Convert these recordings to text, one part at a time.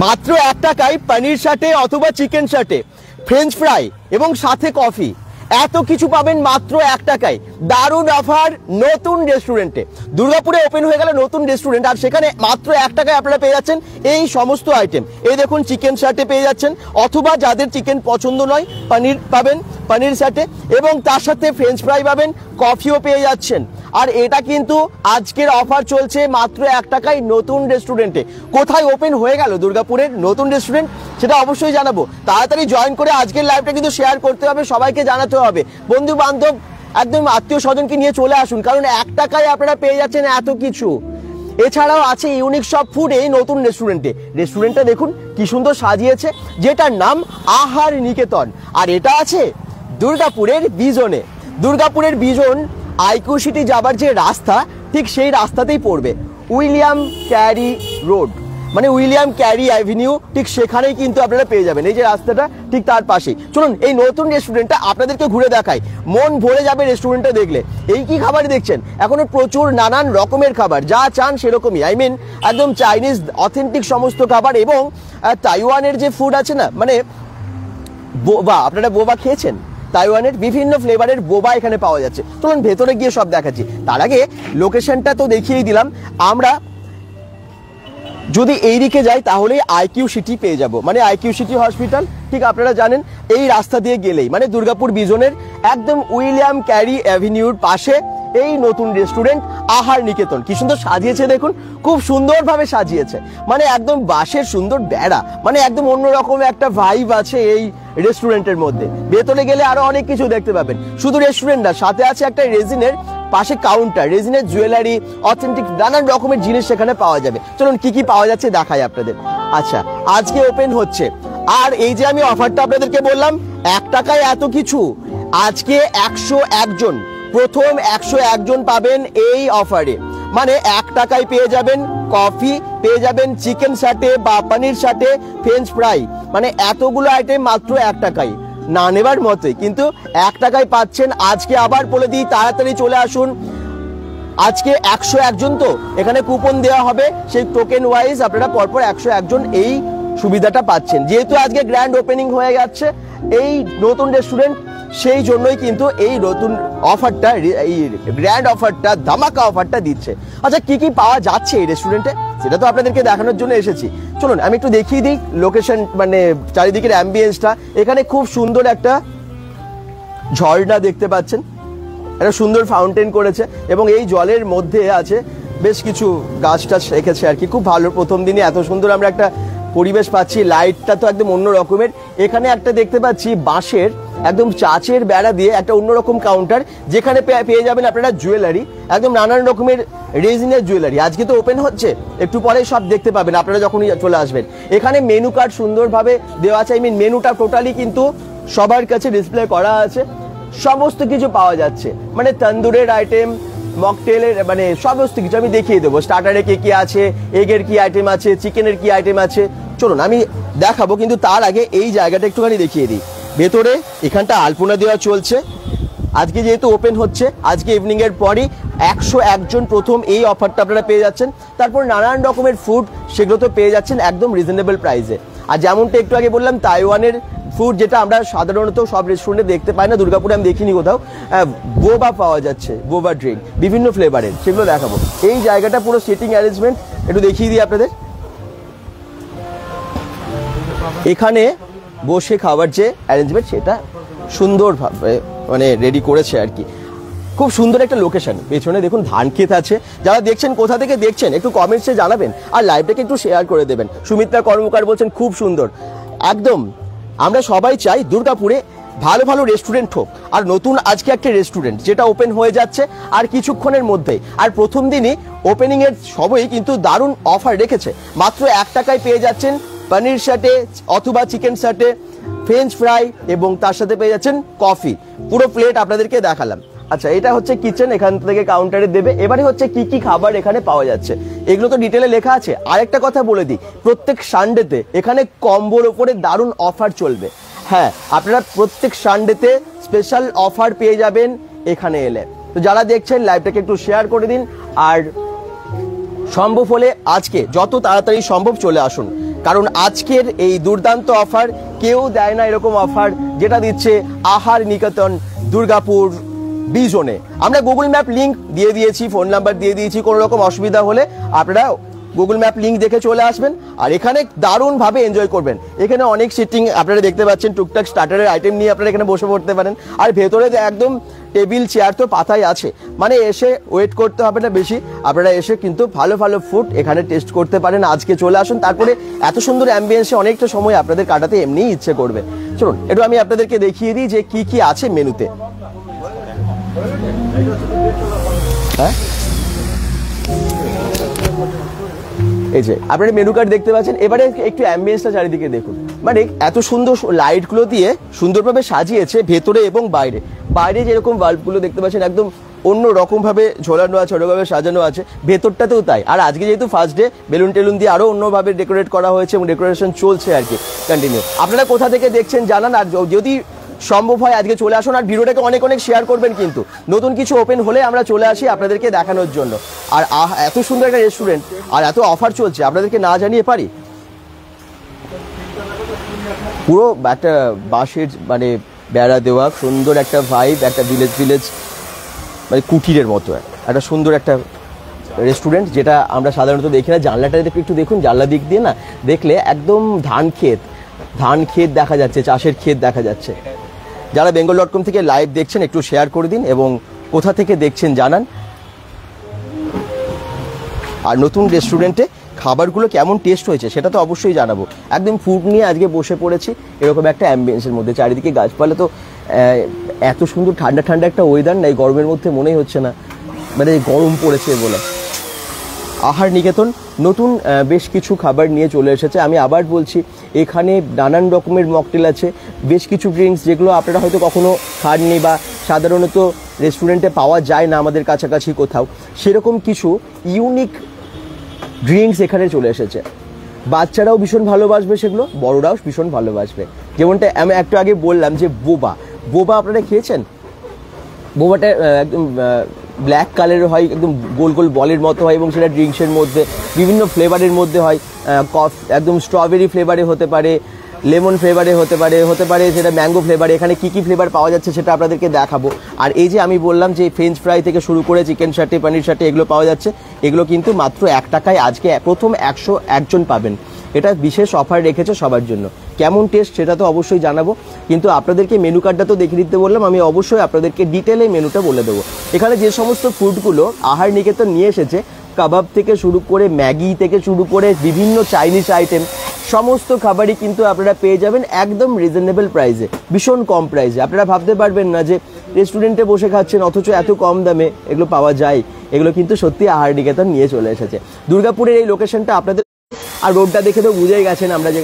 মাত্র 1 টাকায় পনির সাথে অথবা চিকেন সাথে ফ্রেঞ্চ ফ্রাই এবং সাথে কফি, এত কিছু পাবেন মাত্র 1 টাকায়। দারুণ অফার নতুন রেস্টুরেন্টে। দুর্গাপুরে ওপেন হয়ে গেল নতুন রেস্টুরেন্ট, আর সেখানে মাত্র 1 টাকায় আপনারা পেয়ে যাচ্ছেন এই সমস্ত আইটেম। এই দেখুন চিকেন সাথে পেয়ে যাচ্ছেন, অথবা যাদের চিকেন পছন্দ নয় পনির পাবেন পনির সাথে, এবং তার সাথে ফ্রেঞ্চ ফ্রাই পাবেন, কফিও পেয়ে যাচ্ছেন। আর এটা কিন্তু আজকের অফার চলছে মাত্র 1 টাকায় নতুন রেস্টুরেন্টে। কোথায় ওপেন হয়ে গেল দুর্গাপুরের নতুন রেস্টুরেন্ট সেটা অবশ্যই জানাবো। তাড়াতাড়ি জয়েন করে আজকের লাইভটা কিন্তু শেয়ার করতে হবে, সবাইকে জানাতে হবে, বন্ধু বান্ধব একদম আত্মীয় স্বজনকে নিয়ে চলে আসুন, কারণ 1 টাকায় আপনারা পেয়ে যাচ্ছেন এত কিছু। এছাড়াও আছে ইউনিক সব ফুড এই নতুন রেস্টুরেন্টে। রেস্টুরেন্টটা দেখুন কি সুন্দর সাজিয়েছে, যেটার নাম আহার নিকেতন, আর এটা আছে দুর্গাপুরের বিজনে। দুর্গাপুরের বিজন আইকিউ সিটি যাবার যে রাস্তা, ঠিক সেই রাস্তাতেই পড়বে, উইলিয়াম ক্যারি রোড, মানে উইলিয়াম ক্যারি অ্যাভিনিউ, ঠিক সেখানেই কিন্তু আপনারা পেয়ে যাবেন। এই যে রাস্তাটা ঠিক তার পাশেই। চলুন এই নতুন রেস্টুরেন্টটা আপনাদেরকে ঘুরে দেখাই, মন ভরে যাবে রেস্টুরেন্টটা দেখলে। এই কি খাবার দেখছেন, এখনো প্রচুর নানান রকমের খাবার, যা চান সেরকমই, আই মিন একদম চাইনিজ অথেন্টিক সমস্ত খাবার, এবং তাইওয়ানের যে ফুড আছে না, মানে বোবা, আপনারা বোবা খেয়েছেন? তাইওয়ানের বিভিন্ন ফ্লেভারের বোবা এখানে পাওয়া যাচ্ছে। চলুন ভেতরে গিয়ে সব দেখাচ্ছি। তার আগে লোকেশনটা তো দেখিয়েই দিলাম। আমরা যদি এই দিকে যাই তাহলে আইকিউ সিটি পেয়ে যাব, মানে আইকিউ সিটি হসপিটাল, ঠিক আপনারা জানেন এই রাস্তা দিয়ে গেলেই, মানে দুর্গাপুর বিজনের একদম উইলিয়াম ক্যারি অ্যাভিনিউর পাশে এই নতুন রেস্টুরেন্ট আহার নিকেতন। কি সুন্দর সাজিয়েছে দেখুন, খুব সুন্দরভাবে সাজিয়েছে, মানে একদম বাঁশের সুন্দর বেড়া, মানে একদম অন্যরকম একটা ভাইব আছে এই রেস্টুরেন্টের মধ্যে। ভেতরে গেলে আরো অনেক কিছু দেখতে পাবেন। শুধু রেস্টুরেন্ট না, সাথে আছে একটা রেজিনের পাশে কাউন্টার, রেজিনের জুয়েলারি, অথেন্টিক নানান রকমের জিনিস সেখানে পাওয়া যাবে। চলুন কি কি পাওয়া যাচ্ছে দেখাই আপনাদের। আচ্ছা, আজকে ওপেন হচ্ছে, আর এই যে আমি অফারটা আপনাদেরকে বললাম 1 টাকায় এত কিছু, আজকে 101 জন, প্রথম 101 জন পাবেন এই অফারে। মানে 1 টাকায় পেয়ে যাবেন কফি, পেয়ে যাবেন চিকেন সাথে বা পনির সাথে ফ্রেঞ্চ ফ্রাই, মানে এতগুলো আইটেম মাত্র 1 টাকায়, না নেবার মতোই, কিন্তু 1 টাকায় পাচ্ছেন। আজকে আবার বলে দিই, তাড়াতাড়ি চলে আসুন। আজকে 101 জন তো এখানে কুপন দেওয়া হবে, সেই টোকেন ওয়াইজ আপনারা পরপর 101 জন এই সুবিধাটা পাচ্ছেন। যেহেতু আজকে গ্র্যান্ড ওপেনিং হয়ে যাচ্ছে এই নতুন রেস্টুরেন্ট, সেই জন্যই কিন্তু এই নতুন অফারটা, এই গ্র্যান্ড অফারটা, ধামাকা অফারটা দিচ্ছে। আচ্ছা, কি কি পাওয়া যাচ্ছে এই রেস্টুরেন্টে সেটা তো আপনাদেরকে দেখানোর জন্য এসেছি। চলুন আমি একটু দেখিয়ে দিই লোকেশন, মানে চারিদিকের অ্যাম্বিয়েন্সটা। এখানে খুব সুন্দর একটা ঝর্ণা দেখতে পাচ্ছেন, একটা সুন্দর ফাউন্টেন করেছে, এবং এই জলের মধ্যে আছে বেশ কিছু গাছ টাছ রেখেছে আর কি। খুব ভালো, প্রথম দিনে এত সুন্দর আমরা একটা পরিবেশ পাচ্ছি। লাইটটা তো একদম অন্য রকমের। এখানে একটা দেখতে পাচ্ছি বাঁশের একদম চাচের বেড়া দিয়ে একটা অন্যরকম কাউন্টার, যেখানে পেয়ে যাবেন আপনারা জুয়েলারি, একদম নানান রকমের রেজিনের জুয়েলারি। আজকে তো ওপেন হচ্ছে, একটু পরে সব দেখতে পাবেন আপনারা যখনই চলে আসবেন। এখানে মেনু কার্ড সুন্দরভাবে দেওয়া আছে, আই মিন মেনুটা টোটালি কিন্তু সবার কাছে ডিসপ্লে করা আছে, সমস্ত কিছু পাওয়া যাচ্ছে, মানে তন্দুরের আইটেম, মকটেলের, মানে সমস্ত কিছু আমি দেখিয়ে দেবো। স্টার্টারে কে কি আছে, এগের কি আইটেম আছে, চিকেনের কি আইটেম আছে, চলুন আমি দেখাবো। কিন্তু তার আগে এই জায়গাটা একটুখানি দেখিয়ে দিই। ভেতরে এখানটা আলপনা দেওয়া চলছে। আজকে যেহেতু ওপেন হচ্ছে, আজকে ইভিনিং এর পরই 101 জন প্রথম এই অফারটা আপনারা পেয়ে যাচ্ছেন। তারপর নানান রকমের ফুড, সেগুলো তো পেয়ে যাচ্ছেন একদম রিজনেবল প্রাইসে। আর যেমনটা একটু আগে বললাম, তাইওয়ানের ফুড, যেটা আমরা সাধারণত সব রেস্টুরেন্টে দেখতে পাই না, দুর্গাপুরে আমি দেখিনি কোথাও, বোবা পাওয়া যাচ্ছে, বোবা ড্রিঙ্ক বিভিন্ন ফ্লেভারের, সেগুলো দেখাবো। এই জায়গাটা পুরো সিটিং অ্যারেঞ্জমেন্ট একটু দেখিয়ে দিই আপনাদের। এখানে বসে খাবার যে অ্যারেঞ্জমেন্ট, সেটা সুন্দরভাবে মানে রেডি করেছে আর কি। খুব সুন্দর একটা লোকেশন। পেছনে দেখুন ধান ক্ষেত আছে। যারা দেখছেন কোথা থেকে দেখছেন একটু কমেন্টসে জানাবেন, আর লাইভটাকে একটু শেয়ার করে দেবেন। সুমিত্রা কর্মকার বলছেন খুব সুন্দর। একদম আমরা সবাই চাই দুর্গাপুরে ভালো ভালো রেস্টুরেন্ট হোক, আর নতুন আজকে একটা রেস্টুরেন্ট যেটা ওপেন হয়ে যাচ্ছে আর কিছুক্ষণের মধ্যেই। আর প্রথম দিনই ওপেনিং এর সবই কিন্তু দারুণ অফার রেখেছে। মাত্র 1 টাকায় পেয়ে যাচ্ছেন পনির সাথে অথবা চিকেন সাথে ফ্রেঞ্চ ফ্রাই, এবং তার সাথে পেয়ে যাচ্ছেন কফি। পুরো প্লেট আপনাদেরকে দেখালাম। আচ্ছা, এটা হচ্ছে কিচেন, এখান থেকে কাউন্টারে দেবে। এবারে হচ্ছে কি কি খাবার এখানে পাওয়া যাচ্ছে, এগুলো তো ডিটেলে লেখা আছে। আরেকটা কথা বলে দিই, প্রত্যেক সানডেতে এখানে কম্বোর ওপরে দারুণ অফার চলবে। হ্যাঁ, আপনারা প্রত্যেক সানডেতে স্পেশাল অফার পেয়ে যাবেন এখানে এলে। তো যারা দেখছেন লাইভটাকে একটু শেয়ার করে দিন, আর সম্ভব হলে আজকে যত তাড়াতাড়ি সম্ভব চলে আসুন, কারণ আজকের এই দুর্দান্ত অফার কেউ দেয় না এরকম অফার যেটা দিচ্ছে আহার নিকেতন দুর্গাপুর বি জোনে। আমরা গুগল ম্যাপ লিঙ্ক দিয়ে দিয়েছি, ফোন নাম্বার দিয়ে দিয়েছি, কোনো রকম অসুবিধা হলে আপনারা গুগল ম্যাপ লিঙ্ক দেখে চলে আসবেন আর এখানে দারুণভাবে এনজয় করবেন। এখানে অনেক সিটিং আপনারা দেখতে পাচ্ছেন, টুকটাক স্টার্টারের আইটেম নিয়ে আপনারা এখানে বসে পড়তে পারেন। আর ভেতরে একদম টেবিল চেয়ার তো পাতাই আছে, মানে এসে ওয়েট করতে হবে না বেশি, আপনারা এসে কিন্তু ভালো ভালো ফুড এখানে টেস্ট করতে পারেন। আজকে চলে আসুন, তারপরে এত সুন্দর অ্যাম্বিয়েন্সে অনেকটা সময় আপনাদের কাটাতে এমনিই ইচ্ছে করবে। চলুন একটু আমি আপনাদেরকে দেখিয়ে দিই যে কি কি আছে মেনুতে। হ্যাঁ, এই যে আপনারা মেনু কার্ড দেখতে পাচ্ছেন। এবারে একটু অ্যাম্বিয়েন্সটা চারিদিকে দেখুন, মানে এত সুন্দর লাইটগুলো দিয়ে সুন্দরভাবে সাজিয়েছে ভেতরে এবং বাইরে। বাইরে যেরকম বাল্বগুলো দেখতে পাচ্ছেন একদম অন্য রকম ভাবে ঝোলানো আছে, অন্যভাবে সাজানো আছে, ভেতরটাতেও তাই। আর আজকে যেহেতু ফার্স্ট ডে, বেলুন টেলুন দিয়ে আরো অন্যভাবে ডেকোরেট করা হয়েছে এবং ডেকোরেশন চলছে আর কি কন্টিনিউ। আপনারা কোথা থেকে দেখছেন জানান, আর যদি সম্ভব হয় আজকে চলে আসুন। আর ভিডিওটাকে অনেক অনেক শেয়ার করবেন, কিন্তু নতুন কিছু ওপেন হলে আমরা চলে আসি আপনাদেরকে দেখানোর জন্য। আর এত সুন্দর একটা রেস্টুরেন্ট আর এত অফার চলছে, আপনাদেরকে না জানিয়ে পারি। পুরো একটা বাঁশের মানে বেড়া দেওয়া সুন্দর একটা ভাইব, একটা ভিলেজ মানে কুটিরের মতো একটা সুন্দর একটা রেস্টুরেন্ট, যেটা আমরা সাধারণত দেখি না। জানলাটা একটু দেখুন, জানলা দিক দিয়ে না দেখলে একদম ধান ক্ষেত দেখা যাচ্ছে, চাষের ক্ষেত দেখা যাচ্ছে। যারা bengal.com থেকে লাইভ দেখছেন একটু শেয়ার করে দিন এবং কোথা থেকে দেখছেন জানান। আর নতুন রেস্টুরেন্টে খাবারগুলো কেমন টেস্ট হয়েছে সেটা তো অবশ্যই জানাবো। একদম ফুড নিয়ে আজকে বসে পড়েছি এরকম একটা অ্যাম্বিয়েন্সের মধ্যে, চারিদিকে গাছপালা, তো এত সুন্দর ঠান্ডা ঠান্ডা একটা ওয়েদার না, এই গরমের মধ্যে মনেই হচ্ছে না মানে গরম পড়েছে বলে। আহার নিকেতন নতুন বেশ কিছু খাবার নিয়ে চলে এসেছে। আমি আবার বলছি, এখানে নানান রকমের মকটেল আছে, বেশ কিছু ড্রিঙ্কস যেগুলো আপনারা হয়তো কখনো খাননি বা সাধারণত রেস্টুরেন্টে পাওয়া যায় না আমাদের কাছাকাছি কোথাও, সেরকম কিছু ইউনিক ড্রিঙ্কস এখানে চলে এসেছে। বাচ্চারাও ভীষণ ভালোবাসবে সেগুলো, বড়রাও ভীষণ ভালোবাসবে। যেমনটা আমি একটু আগে বললাম যে বোবা আপনারা খেয়েছেন? বোবাটা একদম ব্ল্যাক কালারের হয়, একদম গোল গোল বলের মতো হয় এবং সেটা ড্রিঙ্কসের মধ্যে বিভিন্ন ফ্লেভারের মধ্যে হয়। একদম স্ট্রবেরি ফ্লেভারে হতে পারে, লেমন ফ্লেভারে হতে পারে সেটা ম্যাঙ্গো ফ্লেভারে। এখানে কি কি ফ্লেভার পাওয়া যাচ্ছে সেটা আপনাদেরকে দেখাবো। আর এই যে আমি বললাম যে ফ্রেঞ্চ ফ্রাই থেকে শুরু করে চিকেন শাটে, পনির শাটে এগুলো পাওয়া যাচ্ছে, এগুলো কিন্তু মাত্র 1 টাকায় আজকে প্রথম 101 জন পাবেন। এটা বিশেষ অফার রেখেছে সবার জন্য। কেমন টেস্ট সেটা তো অবশ্যই জানাবো, কিন্তু আপনাদেরকে মেনু কার্ডটা তো দেখে দিতে বললাম, আমি অবশ্যই আপনাদেরকে ডিটেলে মেনুটা বলে দেবো। এখানে যে সমস্ত ফুডগুলো আহার নিকেতন নিয়ে এসেছে, কাবাব থেকে শুরু করে ম্যাগি থেকে শুরু করে বিভিন্ন চাইনিজ আইটেম, সমস্ত খাবারই কিন্তু আপনারা পেয়ে যাবেন একদম রিজনেবল প্রাইসে, ভীষণ কম প্রাইসে। আপনারা ভাবতে পারবেন না যে রেস্টুরেন্টে বসে খাচ্ছেন অথচ এত কম দামে এগুলো পাওয়া যায়। এগুলো কিন্তু সত্যি আহার নিকেতন নিয়ে চলে এসেছে। দুর্গাপুরের এই লোকেশনটা আপনাদের, আর রোডটা দেখে তো বুঝেই গেছেন আমরা যে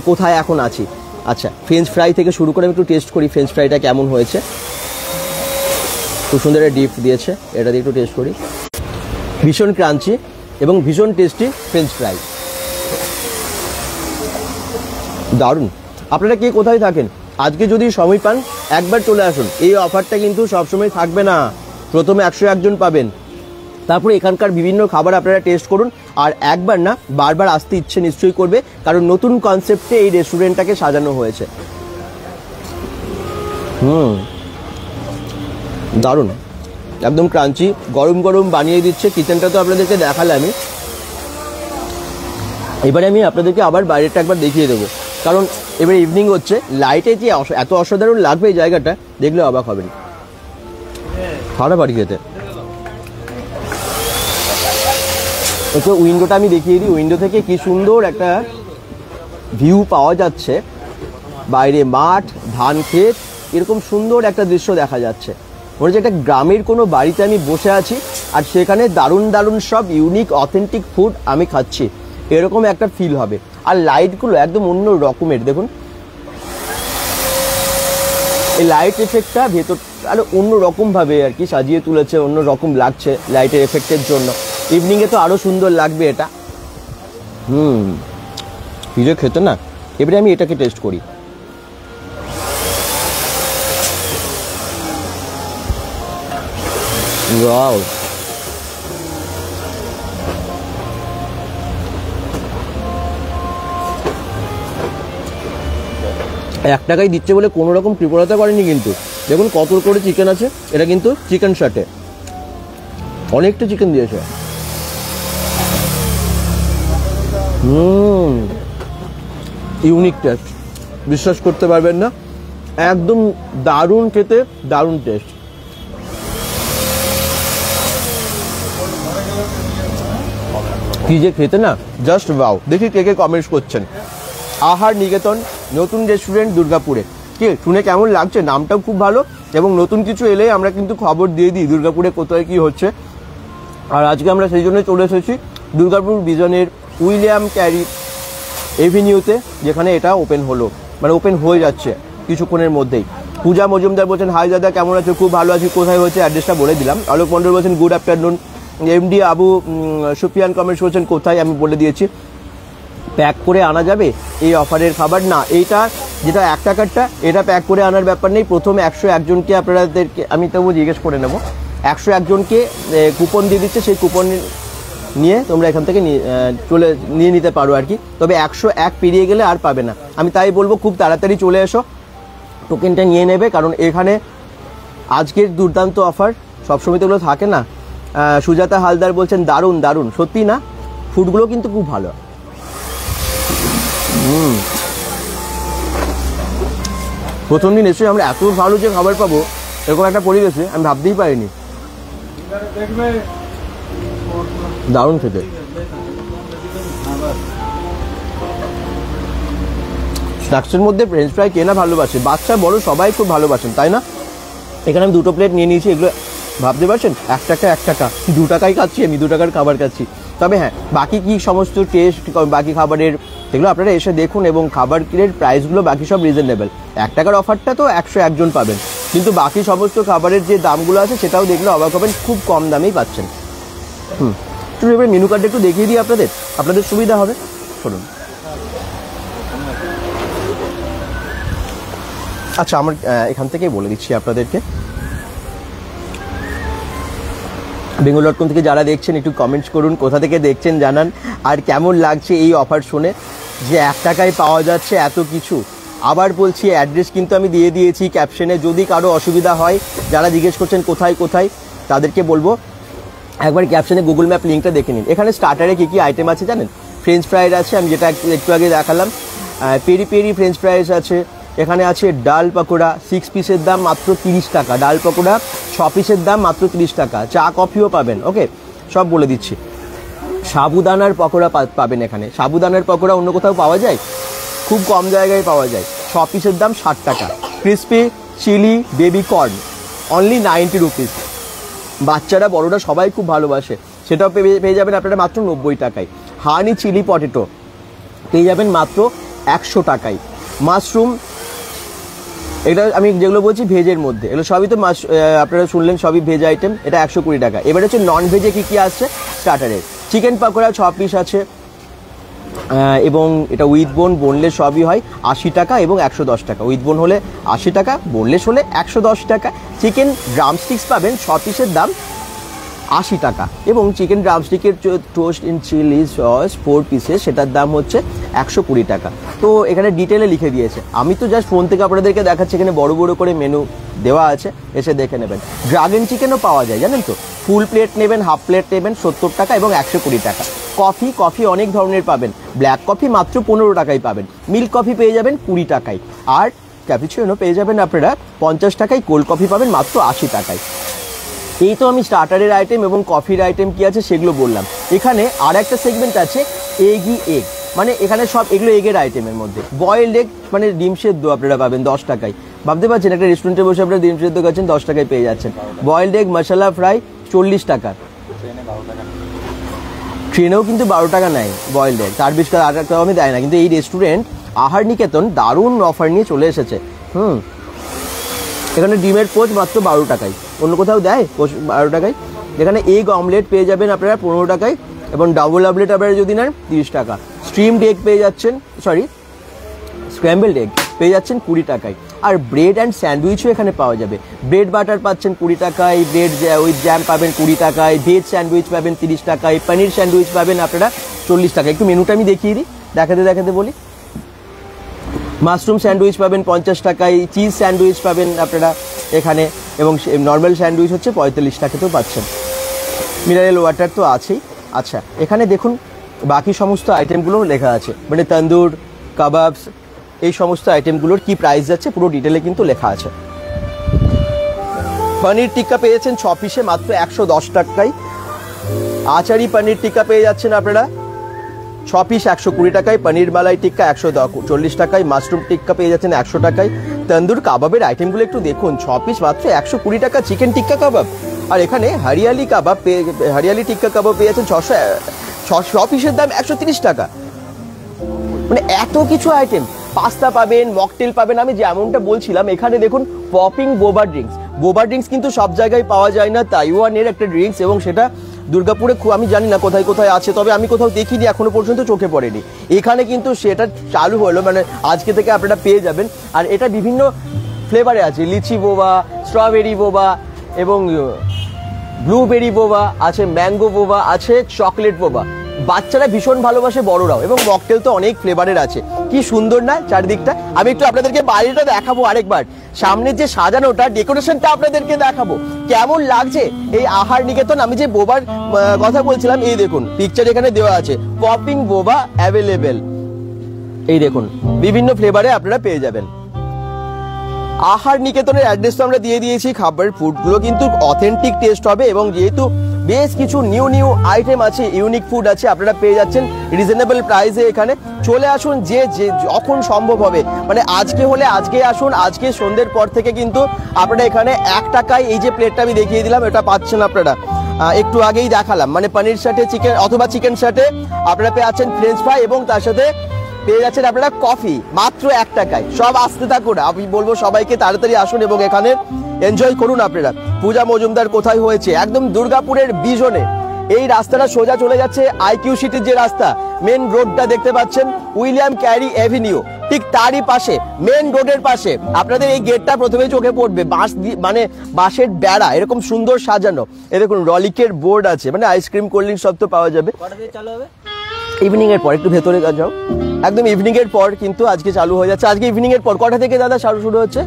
কোথায় এখন আছি। আচ্ছা, ফ্রেঞ্চ ফ্রাই থেকে শুরু করে আমি একটু টেস্ট করি ফ্রেঞ্চ ফ্রাইটা কেমন হয়েছে। খুব সুন্দর একটা ডিপ দিয়েছে, এটা দিয়ে একটু টেস্ট করি। ভীষণ ক্রাঞ্চি এবং ভীষণ টেস্টি ফ্রেঞ্চ ফ্রাই, দারুণ। আপনারা কে কোথায় থাকেন, আজকে যদি সময় পান একবার চলে আসুন। এই অফারটা কিন্তু সবসময় থাকবে না, প্রথমে 101 জন পাবেন, তারপরে এখানকার বিভিন্ন খাবার আপনারা টেস্ট করুন। আর একবার না বারবার আসতে ইচ্ছে নিশ্চয়ই করবে, কারণ নতুন কনসেপ্টে এই রেস্টুরেন্টটাকে সাজানো হয়েছে। দারুণ, একদম ক্রাঞ্চি, গরম গরম বানিয়ে দিচ্ছে। কিচেনটা তো আপনাদেরকে দেখালামই, এবারে আমি আপনাদেরকে আবার বাইরেটা একবার দেখিয়ে দেবো, কারণ এবার ইভিনিং হচ্ছে, লাইটে যে এত অসাধারণ লাগবে এই জায়গাটা, দেখলে অবাক হবেন। খাওয়া বাড়ি খেতে একটু উইন্ডোটা আমি দেখিয়ে দিই। উইন্ডো থেকে কি সুন্দর একটা ভিউ পাওয়া যাচ্ছে, বাইরে মাঠ, ধান ক্ষেত, এরকম সুন্দর একটা দৃশ্য দেখা যাচ্ছে। মনে হচ্ছে একটা গ্রামের কোনো বাড়িতে আমি বসে আছি আর সেখানে দারুণ দারুণ সব ইউনিক অথেন্টিক ফুড আমি খাচ্ছি, এরকম একটা ফিল হবে। আর লাইটগুলো একদম অন্য রকমের, দেখুন এই লাইট এফেক্টটা ভেতর আরো অন্য রকম ভাবে আর কি সাজিয়ে তুলেছে, অন্য রকম লাগছে লাইটের এফেক্টের জন্য। ইভিনিংয়ে তো আরো সুন্দর লাগবে এটা। ভিজে খেতে না। এবারে আমি এটাকে টেস্ট করি। ওয়াও, 1 টাকায় দিচ্ছে বলে কোনো রকম কৃপণতা করেনি কিন্তু। দেখুন কত করে চিকেন আছে, এটা কিন্তু চিকেন শাটে অনেকটা চিকেন দিয়েছে। ইউনিক টেস্ট, বিশ্বাস করতে পারবেন না, একদম দারুণ খেতে, দারুণ টেস্ট। কি যে খেতে না, জাস্ট ওয়াও। দেখি কে কে কমেন্টস করছেন। আহার নিকেতন নতুন রেস্টুরেন্ট দুর্গাপুরে, কি শুনে কেমন লাগছে? নামটাও খুব ভালো, এবং নতুন কিছু এলে আমরা কিন্তু খবর দিয়ে দিই দুর্গাপুরে কোথায় কি হচ্ছে। আর আজকে আমরা সেই জন্য চলে এসেছি দুর্গাপুর বিজনের উইলিয়াম ক্যারি এভিনিউতে, যেখানে এটা ওপেন হলো, মানে ওপেন হয়ে যাচ্ছে কিছুক্ষণের মধ্যেই। পূজা মজুমদার বলছেন হাই দাদা, কেমন আছো? খুব ভালো আছি। কোথায় হচ্ছে অ্যাড্রেসটা বলে দিলাম। আলোক মন্ডল বলছেন good afternoon. MD Abu Sufiyan comments করছেন কোথায়, আমি বলে দিয়েছি। প্যাক করে আনা যাবে এই অফারের খাবার? না, এইটা যেটা 1 টাকারটা, এটা প্যাক করে আনার ব্যাপার নেই। প্রথম 101 জনকে আপনাদেরকে আমি তবু জিজ্ঞেস করে নেব, 101 জনকে কুপন দিয়ে দিচ্ছে, সেই কুপন নিয়ে তোমরা এখান থেকে নিয়ে নিতে পারো আর কি। তবে 101 পেরিয়ে গেলে আর পাবে না। আমি তাই বলবো খুব তাড়াতাড়ি চলে এসো, টোকেনটা নিয়ে নেবে, কারণ এখানে আজকের দুর্দান্ত অফার, সবসময় তো এগুলো থাকে না। সুজাতা হালদার বলছেন দারুণ দারুণ, সত্যি না, ফুডগুলো কিন্তু খুব ভালো। প্রথম দিন এসে আমরা এত ভালো যে খাবার পাবো এরকম একটা পরিবেশে আমি ভাবতেই পারিনি। দারুণ খেতে। স্ন্যাক্সের মধ্যে ফ্রেঞ্চ ফ্রাই কে না ভালোবাসে, বাচ্চা বড় সবাই খুব ভালোবাসেন, তাই না? এখানে আমি 2টো প্লেট নিয়ে নিয়েছি। এগুলো ভাবতে পারছেন 1 টাকা 1 টাকা, 2 টাকায় খাচ্ছি আমি, 2 টাকার খাবার খাচ্ছি। তবে হ্যাঁ, বাকি কি সমস্ত টেস্ট বাকি খাবারের সেগুলো আপনারা এসে দেখুন, এবং খাবারের প্রাইসগুলো বাকি সব রিজনেবল। 1 টাকার অফারটা তো 101 জন পাবেন, কিন্তু বাকি সমস্ত খাবারের যে দামগুলো আছে সেটাও দেখলে অবাক হবেন, খুব কম দামেই পাচ্ছেন। এবার মেনু কার্ডটা একটু দেখিয়ে দিই আপনাদের সুবিধা হবে। শুনুন, আচ্ছা আমার এখান থেকেই বলে দিচ্ছি আপনাদেরকে। বেঙ্গল.com থেকে যারা দেখছেন একটু কমেন্টস করুন, কোথা থেকে দেখছেন জানান, আর কেমন লাগছে এই অফার শুনে যে 1 টাকায় পাওয়া যাচ্ছে এত কিছু। আবার বলছি, অ্যাড্রেস কিন্তু আমি দিয়ে দিয়েছি ক্যাপশনে। যদি কারো অসুবিধা হয়, যারা জিজ্ঞেস করছেন কোথায় কোথায়, তাদেরকে বলবো একবার ক্যাপশনে গুগল ম্যাপ লিঙ্কটা দেখে নিন। এখানে স্টার্টারে কী কী আইটেম আছে জানেন? ফ্রেঞ্চ ফ্রাইড আছে, আমি যেটা একটু আগে দেখালাম, পেরি পেরি ফ্রেঞ্চ ফ্রাইস আছে, এখানে আছে ডাল পকোড়া, 6 পিসের দাম মাত্র 30 টাকা, ডাল পকোড়া 6 পিসের দাম মাত্র 30 টাকা, চা কফিও পাবেন। ওকে, সব বলে দিচ্ছি। সাবুদানার পকোড়া পাবেন এখানে। সাবুদানার পকোড়া অন্য কোথাও পাওয়া যায়? খুব কম জায়গায় পাওয়া যায়। 6 পিসের দাম 60 টাকা। Crispy chilli baby corn only 90 rupees. বাচ্চারা বড়রা সবাই খুব ভালোবাসে, সেটাও পেয়ে যাবেন আপনারা মাত্র 90 টাকায়। হানি চিলি পটেটো পেয়ে যাবেন মাত্র 100 টাকায়। মাশরুম, এটা আমি যেগুলো বলছি ভেজের মধ্যে, এগুলো সবই তো আপনারা শুনলেন সবই ভেজ আইটেম, এটা 120 টাকা। এবার হচ্ছে নন ভেজে কী কী আসছে স্টার্টারে। চিকেন পকোড়া 6 পিস আছে, এবং এটা উইথ বোন বোনলেস সবই হয় 80 টাকা এবং 110 টাকা। উইথ বোন হলে 80 টাকা, বোনলেস হলে 110 টাকা। চিকেন ড্রামস্টিক্স পাবেন 6 পিসের দাম 80 টাকা, এবং চিকেন ড্রামস্টিকের টোস্ট ইন চিলি সস 4 পিসের, সেটার দাম হচ্ছে 120 টাকা। তো এখানে ডিটেলে লিখে দিয়েছে, আমি তো জাস্ট ফোন থেকে আপনাদেরকে দেখাচ্ছি, এখানে বড় বড় করে মেনু দেওয়া আছে, এসে দেখে নেবেন। ড্রাগন চিকেনও পাওয়া যায় জানেন তো, ফুল প্লেট নেবেন, হাফ প্লেট নেবেন 70 টাকা এবং 120 টাকা। কফি অনেক ধরনের পাবেন, ব্ল্যাক কফি মাত্র 15 টাকায় পাবেন, মিল্ক কফি পেয়ে যাবেন 20 টাকায়, আর ক্যাপুচিনো পেয়ে যাবেন আপনারা 50 টাকায়, কোল্ড কফি পাবেন মাত্র 80 টাকায়। এই তো আমি স্টার্টারের আইটেম এবং কফির আইটেম কি আছে সেগুলো বললাম। এখানে আর একটা সেগমেন্ট আছে এগি এগ, মানে এখানে সব এগুলো এগের আইটেমের মধ্যে। বয়েলড এগ মানে ডিম সেদ্ধ আপনারা পাবেন 10 টাকায়। ভাবতে পারছেন একটা রেস্টুরেন্টে বসে আপনারা ডিম সেদ্ধ খাচ্ছেন, 10 টাকায় পেয়ে যাচ্ছেন। বয়েলড এগ মশলা ফ্রাই 40 টাকা, ট্রেনেও কিন্তু 12 টাকা নেয় বয়েলড এগ, তার বেশি 8 টাকা আমি দেয় না। কিন্তু এই রেস্টুরেন্ট আহার নিকেতন দারুণ অফার নিয়ে চলে এসেছে। এখানে ডিমের পোচ মাত্র 12 টাকায়, অন্য কোথাও দেয় 12 টাকায়। এখানে এগ অমলেট পেয়ে যাবেন আপনারা 15 টাকায়, এবং ডাবল অমলেট আপনারা যদি নেন 30 টাকা। স্ট্রিমড এগ পেয়ে যাচ্ছেন, স্ক্র্যাম্বলড এগ পেয়ে যাচ্ছেন 20 টাকায়। আর ব্রেড অ্যান্ড স্যান্ডউইচও এখানে পাওয়া যাবে। ব্রেড বাটার পাচ্ছেন 20 টাকায়, ব্রেড উইথ জ্যাম পাবেন 20 টাকায়, ভেজ স্যান্ডউইচ পাবেন 30 টাকায়, পনির স্যান্ডউইচ পাবেন আপনারা 40 টাকায়। একটু মেনুটা আমি দেখিয়ে দিই, দেখাতে বলি। মাশরুম স্যান্ডউইচ পাবেন 50 টাকায়, চিজ স্যান্ডউইচ পাবেন আপনারা এখানে, এবং নর্মাল স্যান্ডউইচ হচ্ছে 45 টাকাতেও পাচ্ছেন। মিনারেল ওয়াটার তো আছেই। আচ্ছা, এখানে দেখুন বাকি সমস্ত আইটেমগুলো লেখা আছে, মানে তন্দুর, কাবাবস, এই সমস্ত আইটেমগুলোর কি প্রাইস যাচ্ছে পুরো ডিটেলে কিন্তু লেখা আছে। পনির টিক্কা পেয়েছেন 6 পিসে মাত্র 110 টাকায়। আচারি পনির টিক্কা পেয়ে যাচ্ছেন আপনারা 6 পিস 120 টাকায়। পনির মালাই টিক্কা 140 টাকায়। মাশরুম টিক্কা পেয়ে যাচ্ছেন 100 টাকায়। তন্দুর কাবাবের আইটেমগুলো একটু দেখুন, 6 পিস মাত্র 120 টাকা। চিকেন টিক্কা কাবাব, আর এখানে হরিয়ালি টিক্কা কাবাব পেয়ে যাচ্ছেন 6 পিসের দাম 130 টাকা। মানে এত কিছু আইটেম, পাস্তা পাবেন, মকটেল পাবেন। আমি যেমনটা বলছিলাম, এখানে দেখুন পপিং বোবা ড্রিঙ্কস কিন্তু সব জায়গায় পাওয়া যায় না। তাইওয়ানের একটা ড্রিঙ্কস, এবং সেটা দুর্গাপুরে আমি জানি না কোথায় কোথায় আছে, তবে আমি কোথাও দেখিনি এখনো পর্যন্ত, চোখে পড়েনি। এখানে কিন্তু সেটা চালু হলো, মানে আজকে থেকে আপনারা পেয়ে যাবেন। আর এটা বিভিন্ন ফ্লেভারে আছে, লিচি বোবা, স্ট্রবেরি বোবা, এবং ব্লুবেরি বোবা আছে, ম্যাঙ্গো বোবা আছে, চকলেট বোবা। বাচ্চারা ভীষণ ভালোবাসে, বড়রাও। এবং মকটেল তো অনেক ফ্লেভারের আছে। কি সুন্দর না চারিদিকটা। আমি একটু আপনাদেরকে বাইরেটা দেখাবো আরেকবার, সামনের যে সাজানোটা, ডেকোরেশনটা আপনাদেরকে দেখাবো কেমন লাগছে এই আহার নিকেতন। আমি যে বোবার কথা বলছিলাম, এই দেখুন পিকচার এখানে দেওয়া আছে, পপিং বোবা অ্যাভেলেবেল। এই দেখুন বিভিন্ন ফ্লেভারে আপনারা পেয়ে যাবেন। আহার নিকেতনের অ্যাড্রেস তো আমরা দিয়ে দিয়েছি। খাবারের ফুডগুলো কিন্তু অথেন্টিক টেস্ট হবে, এবং যেহেতু বেশ কিছু নিউ আইটেম আছে, ইউনিক ফুড আছে, আপনারা পেয়ে যাচ্ছেন রিজনেবল প্রাইসে। এখানে চলে আসুন, যে যখন সম্ভব হবে, মানে আজকে হলে আজকে আসুন। আজকে সন্ধ্যের পর থেকে কিন্তু আপনারা এখানে 1 টাকায় এই যে প্লেটটা আমি দেখিয়ে দিলাম, এটা পাচ্ছেন আপনারা। একটু আগেই দেখালাম, মানে পনির সাথে চিকেন অথবা চিকেন সাথে আপনারা পেয়ে যাচ্ছেন ফ্রেঞ্চ ফ্রাই, এবং তার সাথে পেয়ে যাচ্ছেন আপনারা কফি মাত্র 1 টাকায়। সব আসতে থাকুন, আমি বলবো সবাইকে তাড়াতাড়ি আসুন এবং এখানে এনজয় করুন আপনারা। পূজা মজুমদার কোথায় হয়েছে? একদম দুর্গাপুরের বিজনে। এই রাস্তাটা সোজা চলে যাচ্ছে আইকিউ সিটির যে রাস্তা, মেন রোডটা দেখতে পাচ্ছেন, উইলিয়াম ক্যারি অ্যাভিনিউ, ঠিক তারই পাশে, মেন রোডের পাশে আপনাদের এই গেটটা প্রথমেই চোখে পড়বে। মানে বাঁশের বেড়া এরকম সুন্দর সাজানো। এই দেখুন রলিকের বোর্ড আছে, মানে আইসক্রিম কোল্ড ড্রিঙ্কস সব তো পাওয়া যাবে। ইভিনিং এর পর একটু ভেতরে যাও, একদম ইভিনিং এর পর কিন্তু আজকে চালু হয়ে যাচ্ছে। আজকে ইভিনিং এর পর কটা থেকে দাদা শুরু হচ্ছে?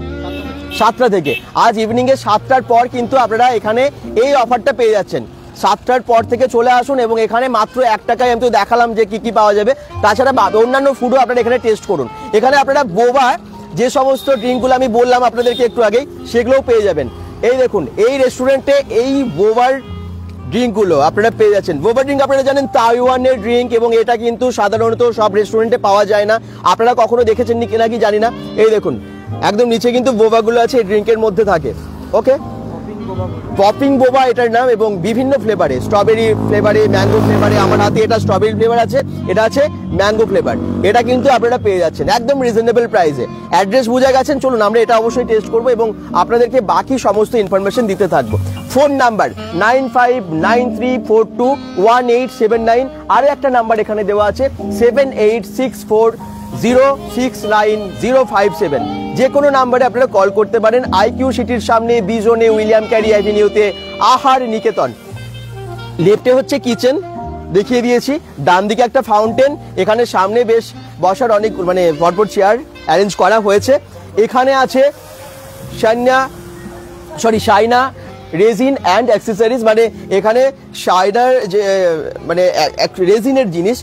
7টা থেকে। আজ ইভিনিং এ 7টার পর কিন্তু আপনারা এখানে এই অফারটা পেয়ে যাচ্ছেন। 7টার পর থেকে চলে আসুন, এবং এখানে মাত্র 1 টাকায় আমি তো দেখালাম যে কি কি পাওয়া যাবে। তাছাড়া অন্যান্য ফুডও আপনারা এখানে টেস্ট করুন। এখানে আপনারা বোবা যে সমস্ত ড্রিঙ্কগুলো আমি বললাম আপনাদেরকে একটু আগেই, সেগুলোও পেয়ে যাবেন। এই দেখুন এই রেস্টুরেন্টে এই বোবার ড্রিঙ্কগুলো আপনারা পেয়ে যাচ্ছেন। বোবা ড্রিঙ্ক আপনারা জানেন তাইওয়ানের ড্রিঙ্ক, এবং এটা কিন্তু সাধারণত সব রেস্টুরেন্টে পাওয়া যায় না। আপনারা কখনো দেখেছেন নাকি জানি না। এই দেখুন একদম নিচে কিন্তু বোবাগুলো আছে, এই ড্রিঙ্কের মধ্যে থাকে। ওকে, পপিং বোবা এটার নাম, এবং বিভিন্ন ফ্লেভারে, স্ট্রবেরি ফ্লেভারে, ম্যাঙ্গো ফ্লেভারে। আমার হাতে এটা স্ট্রবেরি ফ্লেভার আছে, এটা আছে ম্যাঙ্গো ফ্লেভার। এটা কিন্তু আপনারা পেয়ে যাচ্ছেন একদম রিজনেবল প্রাইসে। অ্যাড্রেস বুঝে গেছেন, চলুন আমরা এটা অবশ্যই টেস্ট করবো এবং আপনাদেরকে বাকি সমস্ত ইনফরমেশন দিতে থাকবো। Phone number 9593421879। আরো একটা নাম্বার এখানে দেওয়া আছে 7864069057। যে কোনো নাম্বারে আপনারা কল করতে পারেন। আইকিউ সিটির সামনে বিজনে উইলিয়াম ক্যারি অ্যাভিনিউতে আহার নিকেতন। লেফটে হচ্ছে কিচেন, দেখিয়ে দিয়েছি। ডান দিকে একটা ফাউন্টেন, এখানে সামনে বেশ বসার অনেক মানে পরপর চেয়ার অ্যারেঞ্জ করা হয়েছে। এখানে আছে শাইনা রেজিন অ্যান্ড অ্যাক্সেসরিজ, মানে এখানে শাইনার যে মানে রেজিনের জিনিস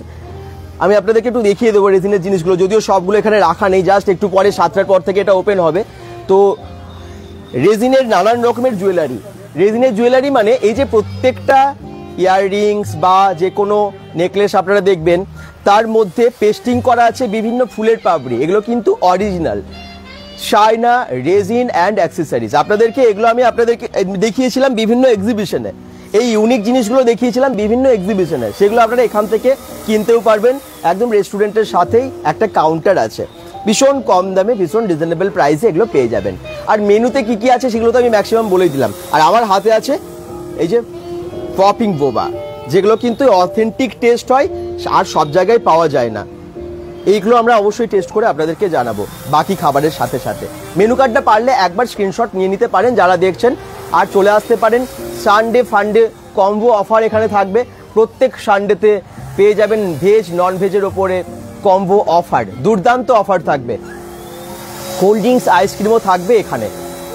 আমি আপনাদেরকে একটু দেখিয়ে দেবো। রেজিনের জিনিসগুলো যদিও সবগুলো এখানে রাখা নেই, জাস্ট একটু পরে 7টার পর থেকে এটা ওপেন হবে। তো রেজিনের নানান রকমের জুয়েলারি, রেজিনের জুয়েলারি মানে এই যে প্রত্যেকটা ইয়াররিংস বা যে কোনো নেকলেস আপনারা দেখবেন তার মধ্যে পেস্টিং করা আছে বিভিন্ন ফুলের পাপড়ি, এগুলো কিন্তু original Shaina resin and accessories. আপনাদেরকে এগুলো আমি আপনাদেরকে দেখিয়েছিলাম বিভিন্ন এক্সিবিশনে, এই ইউনিক জিনিসগুলো দেখিয়েছিলাম বিভিন্ন এক্সিবিশনে, সেগুলো আপনারা এখান থেকে কিনতেও পারবেন। একদম রেস্টুরেন্টের সাথেই একটা কাউন্টার আছে, ভীষণ কম দামে ভীষণ রিজনেবল প্রাইসে এগুলো পেয়ে যাবেন। আর মেনুতে কি কি আছে সেগুলো তো আমি ম্যাক্সিমাম বলেই দিলাম। আর আমার হাতে আছে এই যে পপিং বোবা, যেগুলো কিন্তু অথেন্টিক টেস্ট হয় আর সব জায়গায় পাওয়া যায় না। এইগুলো আমরা অবশ্যই টেস্ট করে আপনাদেরকে জানাবো বাকি খাবারের সাথে সাথে। মেনু কার্ডটা পারলে একবার স্ক্রিনশট নিয়ে নিতে পারেন যারা দেখছেন, আর চলে আসতে পারেন। সানডে ফান্ডে কম্বো অফার এখানে থাকবে, প্রত্যেক সানডেতে পেয়ে যাবেন ভেজ নন ভেজের ওপরে কম্বো অফার, দুর্দান্ত অফার থাকবে। কোল্ড ড্রিঙ্কস আইসক্রিমও থাকবে এখানে।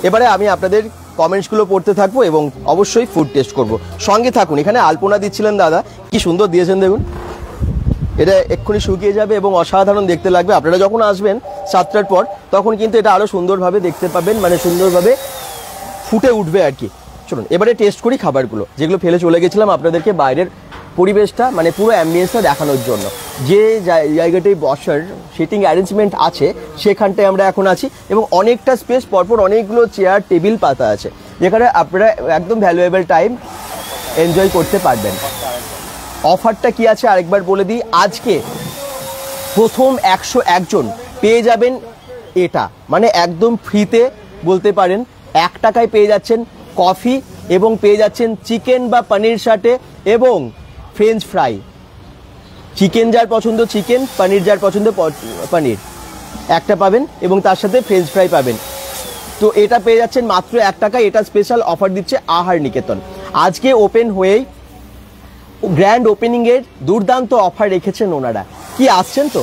এবারে আমি আপনাদের কমেন্টসগুলো পড়তে থাকবো এবং অবশ্যই ফুড টেস্ট করব, সঙ্গে থাকুন। এখানে আলপনা দিচ্ছিলেন দাদা, কি সুন্দর দিয়েছেন দেখুন, এটা এক্ষুনি শুকিয়ে যাবে এবং অসাধারণ দেখতে লাগবে। আপনারা যখন আসবেন 7টার পর তখন কিন্তু এটা আরও সুন্দরভাবে দেখতে পাবেন, মানে সুন্দরভাবে ফুটে উঠবে আর কি। চলুন এবারে টেস্ট করি খাবারগুলো, যেগুলো ফেলে চলে গেছিলাম আপনাদেরকে বাইরের পরিবেশটা, মানে পুরো অ্যাম্বিয়েন্সটা দেখানোর জন্য। যে জায়গাটায় বসার সিটিং অ্যারেঞ্জমেন্ট আছে সেখানটায় আমরা এখন আছি এবং অনেকটা স্পেস, পরপর অনেকগুলো চেয়ার টেবিল পাতা আছে, যেখানে আপনারা একদম ভ্যালুয়েবল টাইম এনজয় করতে পারবেন। অফারটা কি আছে আরেকবার বলে দিই, আজকে প্রথম 101 জন পেয়ে যাবেন এটা, মানে একদম ফ্রিতে বলতে পারেন, 1 টাকায় পেয়ে যাচ্ছেন কফি এবং পেয়ে যাচ্ছেন চিকেন বা পনির সাথে এবং ফ্রেঞ্চ ফ্রাই। চিকেন যার পছন্দ চিকেন, পনির যার পছন্দ পনির একটা পাবেন এবং তার সাথে ফ্রেঞ্চ ফ্রাই পাবেন। তো এটা পেয়ে যাচ্ছেন মাত্র 1 টাকায়। এটা স্পেশাল অফার দিচ্ছে আহার নিকেতন। আজকে ওপেন হয়েই গ্র্যান্ড ওপেনিংয়ের দুর্দান্ত অফার রেখেছেন ওনারা। কি আসছেন তো,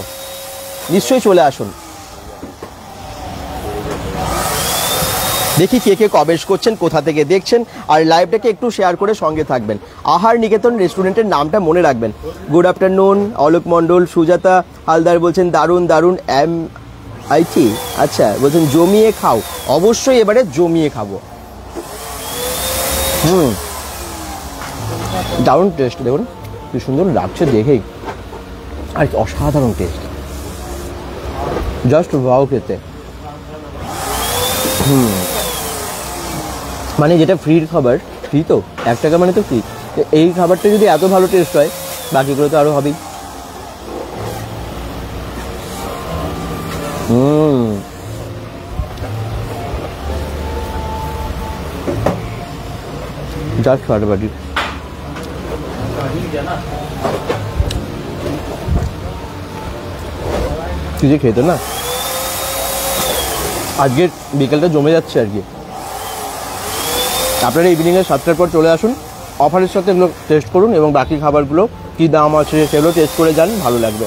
নিশ্চয়ই চলে আসুন। দেখি কে কে কমেন্টস করছেন, কোথা থেকে দেখছেন, আর লাইভটাকে একটু শেয়ার করে সঙ্গে থাকবেন। আহার নিকেতন রেস্টুরেন্টের নামটা মনে রাখবেন। গুড আফটারনুন অলোক মণ্ডল, সুজাতা হালদার বলছেন দারুণ দারুণ MIT, আচ্ছা বলছেন জমিয়ে খাও। অবশ্যই এবারে জমিয়ে খাবো। দারুণ টেস্ট, দেখুন কি সুন্দর লাগছে দেখেই, আর অসাধারণ টেস্ট, জাস্ট ওয়াও খেতে। মানে যেটা ফ্রির খাবার, ফ্রি তো 1 টাকা মানে তো ফ্রি, এই খাবারটা যদি এত ভালো টেস্ট হয় বাকিগুলো তো আরো হবেই। জাস্ট ফাটাফাটি। কি যে খেতে না, আজকের বিকেলটা জমে যাচ্ছে আর কি। আপনারা ইভিনিংয়ে 7টার পর চলে আসুন, অফারের সাথে এগুলো টেস্ট করুন এবং বাকি খাবারগুলো কী দাম আছে সেগুলো টেস্ট করে যান, ভালো লাগবে।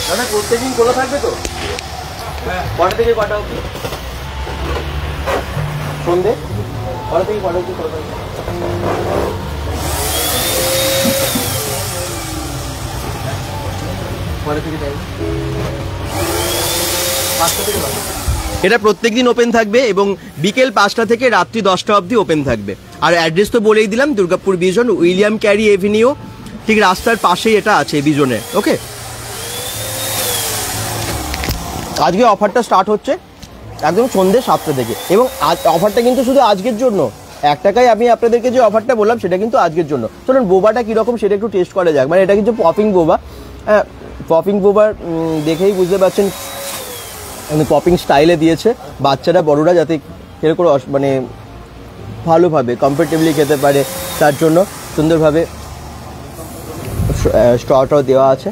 দাদা প্রত্যেকদিন খোলা থাকবে তো? হ্যাঁ। কটা থেকে কটা অবধি? সন্ধ্যে কটা থেকে কটা অবধি খোলা থাকবে? কটা থেকে যাই? 5টা থেকে 12টা। এটা প্রত্যেকদিন ওপেন থাকবে এবং বিকেল 5টা থেকে রাত্রি 10টা অবধি ওপেন থাকবে। আর অ্যাড্রেস তো বলেই দিলাম, দুর্গাপুর বিজন, উইলিয়াম ক্যারি এভিনিউ, ঠিক রাস্তার পাশেই এটা আছে বিজনে। ওকে, আজকে অফারটা স্টার্ট হচ্ছে একদম সন্ধ্যে 7টা থেকে এবং অফারটা কিন্তু শুধু আজকের জন্য। 1 টাকায় আমি আপনাদেরকে যে অফারটা বললাম সেটা কিন্তু আজকের জন্য। চলুন বোবাটা কীরকম সেটা একটু টেস্ট করা যাক। মানে এটা কিন্তু পপিং বোবা, হ্যাঁ পপিং বোবার দেখেই বুঝতে পারছেন পপিং স্টাইলে দিয়েছে, বাচ্চারা বড়রা যাতে সেরকম মানে ভালোভাবে কমফোর্টেবলি খেতে পারে তার জন্য সুন্দরভাবে স্ট্রটাও দেওয়া আছে।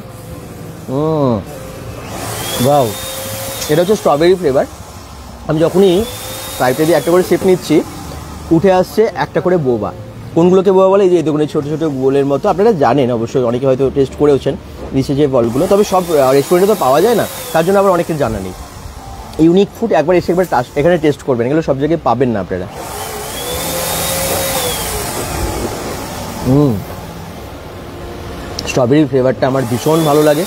ওয়াও, এটা হচ্ছে স্ট্রবেরি ফ্লেভার। আমি যখনই ফ্রাইটা দিয়ে একটা করে শেপ নিচ্ছি উঠে আসছে একটা করে বোবা। কোনগুলোকে বোবা বলে? এই যে দেখুন এই ছোটো ছোটো গোলের মতো, আপনারা জানেন অবশ্যই, অনেকে হয়তো টেস্ট করেওছেন নিচে যে বলগুলো, তবে সব রেস্টুরেন্টে তো পাওয়া যায় না, তার জন্য আবার অনেকের জানা নেই। ইউনিক ফুড একবার এসে একবার এখানে টেস্ট করবেন, এগুলো সব জায়গায় পাবেন না আপনারা। স্ট্রবেরি ফ্লেভারটা আমার ভীষণ ভালো লাগে,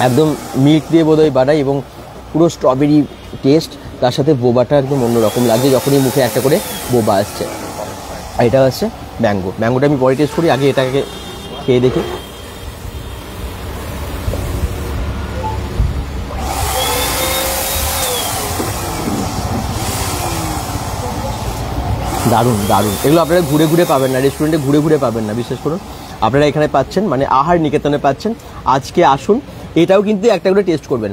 একদম মিল্ক দিয়ে বোধহয় বানাই এবং পুরো স্ট্রবেরি টেস্ট, তার সাথে বোবাটা একদম অন্যরকম লাগছে যখনই মুখে একটা করে বোবা আসছে। আর এটা হচ্ছে ম্যাঙ্গো, ম্যাঙ্গোটা আমি পরে টেস্ট করি, আগে এটাকে খেয়ে দেখি। দারুণ দারুণ, এগুলো আপনারা ঘুরে ঘুরে পাবেন না, রেস্টুরেন্টে ঘুরে ঘুরে পাবেন না, বিশ্বাস করুন। আপনারা এখানে পাচ্ছেন, মানে আহার নিকেতনে পাচ্ছেন। আজকে আসুন, এটাও কিন্তু একটা করে টেস্ট করবেন।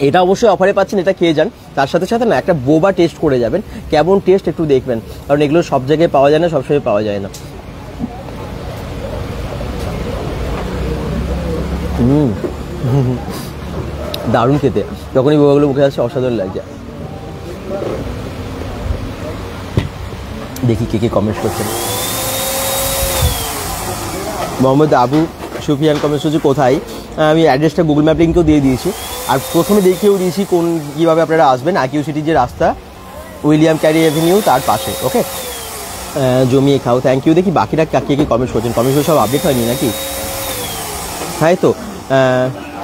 এটা অবশ্যই অফারে পাচ্ছেন, এটা খেয়ে যান, তার সাথে সাথে না একটা বোবা টেস্ট করে যাবেন, কেমন টেস্ট একটু দেখবেন, কারণ এগুলো সব জায়গায় পাওয়া যায় না, সবসময় পাওয়া যায় না। দারুণ খেতে, যখনই বোবাগুলো মুখে আসছে অসাধারণ লাগছে। দেখি কে কে কমেন্টস করছেন। মোহাম্মদ আবু সুফিয়ান কমেন্টস হচ্ছে কোথায়, আমি অ্যাড্রেসটা গুগল ম্যাপ লিঙ্কেও দিয়ে দিয়েছি, আর প্রথমে দেখিয়েও দিয়েছি কীভাবে আপনারা আসবেন। আইকিউ সিটির যে রাস্তা উইলিয়াম ক্যারি অ্যাভিনিউ তার পাশে। ওকে, জমিয়ে খাও, থ্যাংক ইউ। দেখি বাকিরা কাকে কি কমেন্টস করছেন, কমেন্টস সব আপডেট হয়নি নাকি? তাই তো।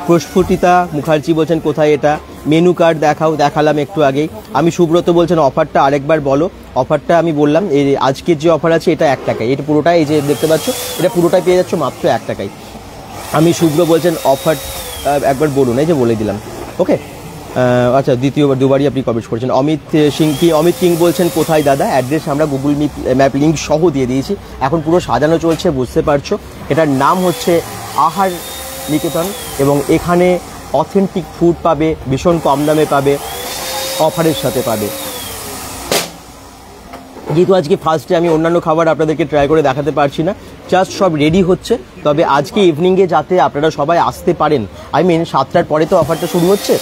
প্রস্ফুটিতা মুখার্জি বলছেন কোথায় এটা, মেনু কার্ড দেখালাম একটু আগেই। আমি সুব্রত বলছেন অফারটা আরেকবার বলো। অফারটা আমি বললাম, এই আজকের যে অফার আছে এটা 1 টাকায়, এটা পুরোটাই এই যে দেখতে পাচ্ছ এটা পুরোটাই পেয়ে যাচ্ছ মাত্র 1 টাকায়। আমি শুভ্র বলছেন অফার একবার বলুন, এই যে বলে দিলাম। ওকে, আচ্ছা দুবারই আপনি কমেন্ট করেছেন। অমিত কিং বলছেন কোথায় দাদা, অ্যাড্রেস আমরা গুগল ম্যাপ লিঙ্ক সহ দিয়ে দিয়েছি, এখন পুরো সাজানো চলছে বুঝতে পারছো। এটার নাম হচ্ছে আহার নিকেতন এবং এখানে অথেন্টিক ফুড পাবে, ভীষণ কম দামে পাবে, অফারের সাথে পাবে। যেহেতু আজকে ফার্স্টে আমি অন্যান্য খাবার আপনাদেরকে ট্রাই করে দেখাতে পারছি না, জাস্ট সব রেডি হচ্ছে, তবে আজকে ইভিনিংয়ে যাতে আপনারা সবাই আসতে পারেন, আই মিন 7টার পরে তো অফারটা শুরু হচ্ছে,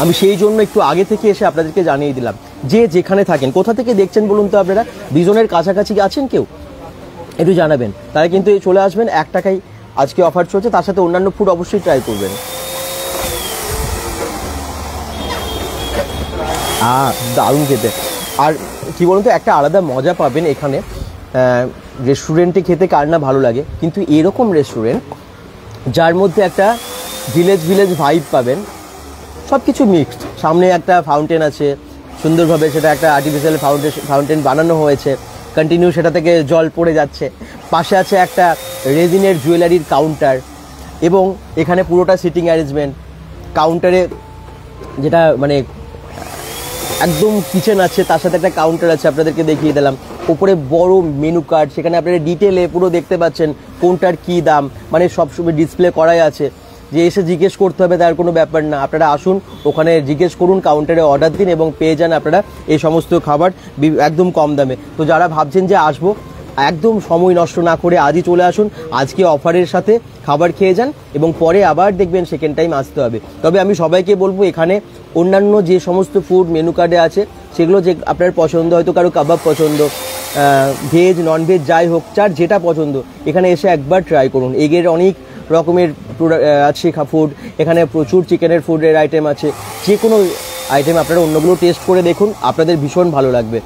আমি সেই জন্য একটু আগে থেকে এসে আপনাদেরকে জানিয়ে দিলাম। যে যেখানে থাকেন, কোথা থেকে দেখছেন বলুন তো আপনারা, বিজনের কাছাকাছি আছেন কেউ একটু জানাবেন, তারা কিন্তু চলে আসবেন। 1 টাকায় আজকে অফার চলছে, তার সাথে অন্যান্য ফুড অবশ্যই ট্রাই করবেন। দারুণ খেতে। আর কি বলুন তো, একটা আলাদা মজা পাবেন এখানে। রেস্টুরেন্টে খেতে কার না ভালো লাগে, কিন্তু এরকম রেস্টুরেন্ট যার মধ্যে একটা ভিলেজ ভাইব পাবেন, সব কিছু মিক্সড। সামনে একটা ফাউন্টেন আছে, সুন্দরভাবে সেটা একটা আর্টিফিশিয়াল ফাউন্টেন বানানো হয়েছে, কন্টিনিউ সেটা থেকে জল পড়ে যাচ্ছে। পাশে আছে একটা রেজিনের জুয়েলারির কাউন্টার এবং এখানে পুরোটা সিটিং অ্যারেঞ্জমেন্ট। কাউন্টারে যেটা মানে একদম কিচেন আছে, তার সাথে একটা কাউন্টার আছে, আপনাদেরকে দেখিয়ে দিলাম। ওপরে বড় মেনু কার্ড, সেখানে আপনারা ডিটেলে পুরো দেখতে পাচ্ছেন কোনটার কী দাম, মানে সবসময় ডিসপ্লে করাই আছে, যে এসে জিজ্ঞেস করতে হবে তার কোনো ব্যাপার না। আপনারা আসুন, ওখানে জিজ্ঞেস করুন, কাউন্টারে অর্ডার দিন এবং পেয়ে যান আপনারা এই সমস্ত খাবার একদম কম দামে। তো যারা ভাবছেন যে আসবো, একদম সময় নষ্ট না করে আজই চলে আসুন, আজকে অফারের সাথে খাবার খেয়ে যান এবং পরে আবার দেখবেন সেকেন্ড টাইম আসতে হবে। তবে আমি সবাইকে বলবো, এখানে অন্যান্য যে সমস্ত ফুড মেনু কার্ডে আছে সেগুলো যে আপনার পছন্দ, হয়তো কারো কাবাব পছন্দ, ভেজ ননভেজ যাই হোক, যার যেটা পছন্দ এখানে এসে একবার ট্রাই করুন। এগের অনেক রকমের আছে ফুড, এখানে প্রচুর চিকেনের ফুডের আইটেম আছে, যে কোনো আইটেম আপনারা অন্যগুলো টেস্ট করে দেখুন, আপনাদের ভীষণ ভালো লাগবে।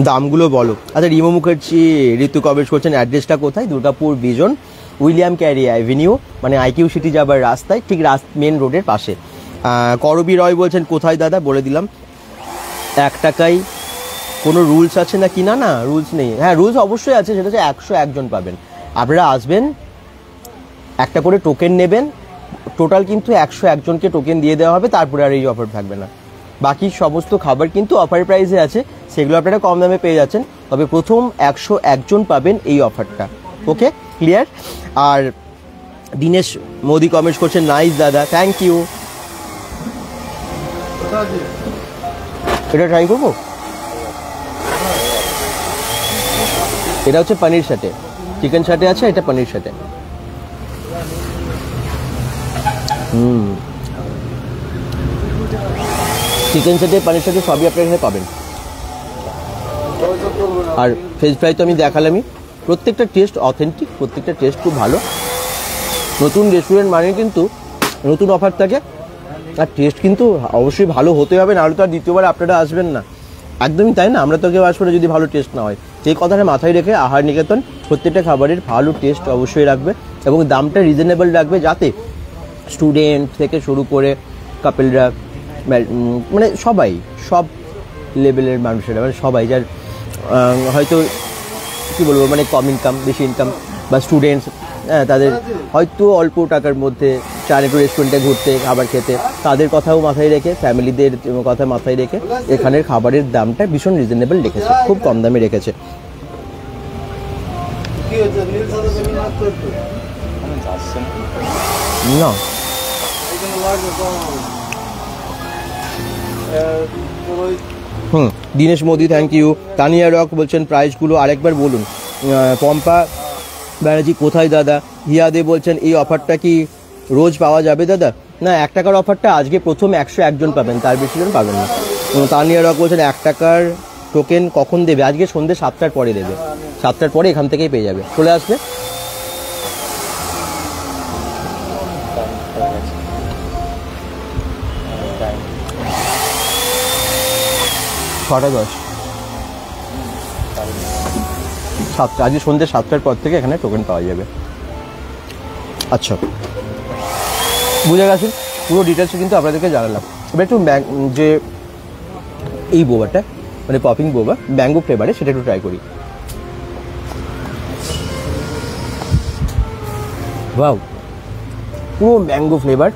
দামগুলো বলো। আচ্ছা, রিমো মুখার্জি ঋতু কমেন্ট করছেন অ্যাড্রেসটা কোথায়, দুর্গাপুর বিজন উইলিয়াম ক্যারি অ্যাভিনিউ, মানে আইকিউ সিটি যাবার রাস্তায়, ঠিক মেন রোডের পাশে। করবি রয় বলছেন কোথায় দাদা, বলে দিলাম। 1 টাকায় কোনো রুলস আছে না কি? না, রুলস নেই। হ্যাঁ, রুলস অবশ্যই আছে, সেটা হচ্ছে 101 জন পাবেন। আপনারা আসবেন, একটা করে টোকেন নেবেন, টোটাল কিন্তু 101 জনকে টোকেন দিয়ে দেওয়া হবে, তারপরে আর এই অফার থাকবে না। বাকি সমস্ত খাবার কিন্তু অফার প্রাইসে আছে, সেগুলো আপনারা কম দামে পেয়ে যাচ্ছেন, তবে প্রথম 101 জন পাবেন এই অফারটা। ওকে, ক্লিয়ার? আর দীনেশ মোদি কমেন্টস করছেন নাইস দাদা, থ্যাংক ইউ। এটা ট্রাই করবো। এটা হচ্ছে পনির সাথে, চিকেন সাথে আছে, এটা পনির সাথে। চিকেন সাথে পনির সাথে সবই আপনার এখানে পাবেন। আর ফ্রেঞ্চ ফ্রাই তো আমি দেখালামই, প্রত্যেকটা টেস্ট অথেন্টিক, প্রত্যেকটা টেস্ট খুব ভালো। নতুন রেস্টুরেন্ট মানে কিন্তু নতুন অফার থাকে, আর টেস্ট কিন্তু অবশ্যই ভালো হতে হবে, নাহলে তো আর দ্বিতীয়বার আপনারা আসবেন না। একদমই তাই না, আমরা তো কেউ আসবো না যদি ভালো টেস্ট না হয়। সেই কথাটা মাথায় রেখে আহার নিকেতন প্রত্যেকটা খাবারের ভালো টেস্ট অবশ্যই রাখবে এবং দামটা রিজনেবল রাখবে, যাতে স্টুডেন্ট থেকে শুরু করে কাপেলরা, মানে সবাই, সব লেভেলের মানুষেরা, মানে সবাই যার হয়তো কী বলবো, মানে কম ইনকাম, বেশি ইনকাম বা স্টুডেন্টস, হ্যাঁ, তাদের হয়তো অল্প টাকার মধ্যে চান একটু রেস্টুরেন্টে ঘুরতে খাবার খেতে, তাদের কথাও মাথায় রেখে, ফ্যামিলিদের কথা মাথায় রেখে এখানের খাবারের দামটা ভীষণ রিজনেবল রেখেছে, খুব কম দামে রেখেছে। না Dinesh Modi thank you. Tania Rock বলছেন প্রাইসগুলো আরেকবার বলুন। পম্পা ব্যানার্জি কোথায় দাদা। হিয়া দে বলছেন এই অফারটা কি রোজ পাওয়া যাবে দাদা? না, 1 টাকার অফারটা আজকে প্রথম 101 জন পাবেন, তার বেশি জন পাবেন না। তানিয়া রক বলছেন 1 টাকার টোকেন কখন দেবে? আজকে সন্ধ্যে 7টার পরে দেবে, 7টার পরে এখান থেকেই পেয়ে যাবে, চলে আসবে। ছটা 10, 7টা, আজকে সন্ধ্যে 7টার পর থেকে এখানে টোকেন পাওয়া যাবে। আচ্ছা, বুঝে গেছেন, পুরো ডিটেলসে কিন্তু আপনাদেরকে জানালাম। এবার একটু যে এই বোবাটা মানে পপিং বোবা ম্যাঙ্গো ফ্লেভারে, সেটা একটু ট্রাই করি। ওয়াও, পুরো ম্যাঙ্গো ফ্লেভার।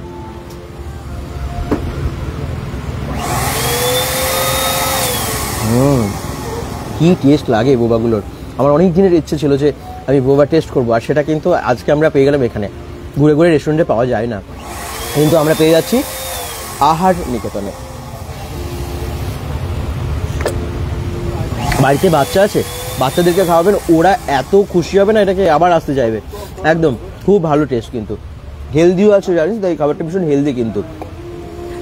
কি টেস্ট লাগে বোবাগুলোর। আমার অনেক দিনের ইচ্ছে ছিল যে আমি বোবা টেস্ট করবো, আর সেটা কিন্তু আজকে আমরা পেয়ে গেলাম। এখানে ঘুরে ঘুরে রেস্টুরেন্টে পাওয়া যায় না, কিন্তু আমরা পেয়ে যাচ্ছি আহার নিকেতনে। বাড়িতে বাচ্চা আছে, বাচ্চাদেরকে খাওয়াবেন, ওরা এত খুশি হবে না, এটাকে আবার আসতে চাইবে। একদম খুব ভালো টেস্ট, কিন্তু হেলদিও আছে জানিস, তাই খাবারটা ভীষণ হেলদি। কিন্তু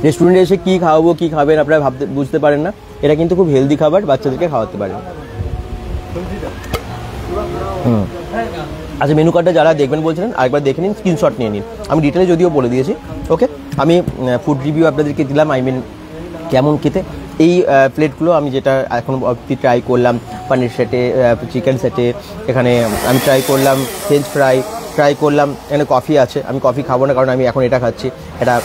রেস্টুরেন্টে এসে কী খাওয়াবো কী খাবেন আপনারা বুঝতে পারেন না, এটা কিন্তু খুব হেলদি খাবার, বাচ্চাদেরকে খাওয়াতে পারেন। আচ্ছা, মেনু কার্ডটা যারা দেখবেন বলছিলেন আরেকবার দেখে নিন, স্ক্রিনশট নিয়ে নিন। আমি ডিটেলে যদিও বলে দিয়েছি। ওকে, আমি ফুড রিভিউ আপনাদেরকে দিলাম, কেমন খেতে। এই প্লেটগুলো আমি যেটা এখন অবধি ট্রাই করলাম, পনির সেটে, চিকেন সেটে, এখানে আমি ট্রাই করলাম ফ্রেঞ্চ ফ্রাই, ট্রাই করলাম। এখানে কফি আছে, আমি কফি খাবো না কারণ আমি এখন এটা খাচ্ছি, এটা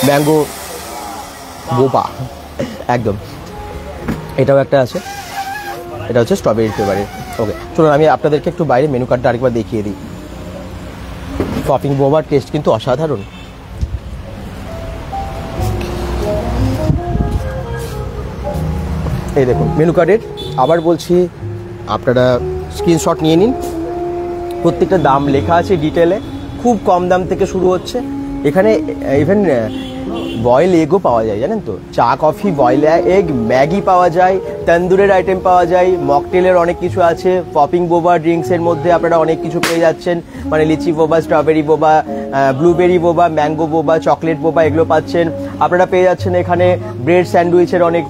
ম্যাঙ্গো বোবা একদম। এটাও একটা আছে, এটা হচ্ছে স্ট্রবেরি ফ্লেভারের। ওকে, চলুন আমি আপনাদেরকে একটু বাইরে মেনু কার্ডটা আরেকবার দেখিয়ে দিই। পপিং বোবার টেস্ট কিন্তু অসাধারণ। এই দেখুন মেনু কার্ডের, আবার বলছি আপনারা স্ক্রিনশট নিয়ে নিন। প্রত্যেকটা দাম লেখা আছে ডিটেলে, খুব কম দাম থেকে শুরু হচ্ছে। এখানে ইভেন বয়েল এগও পাওয়া যায়, জানেন তো, চা কফি, বয়েল এগ, ম্যাগি পাওয়া যায়, তন্দুরের আইটেম পাওয়া যায়, মকটেলের অনেক কিছু আছে। পপিং বোবা ড্রিঙ্কসের মধ্যে আপনারা অনেক কিছু পেয়ে যাচ্ছেন, মানে লিচি বোবা, স্ট্রবেরি বোবা, ব্লুবেরি বোবা, ম্যাঙ্গো বোবা, চকলেট বোবা, এগুলো পাচ্ছেন। আপনারা পেয়ে যাচ্ছেন এখানে ব্রেড স্যান্ডউইচের অনেক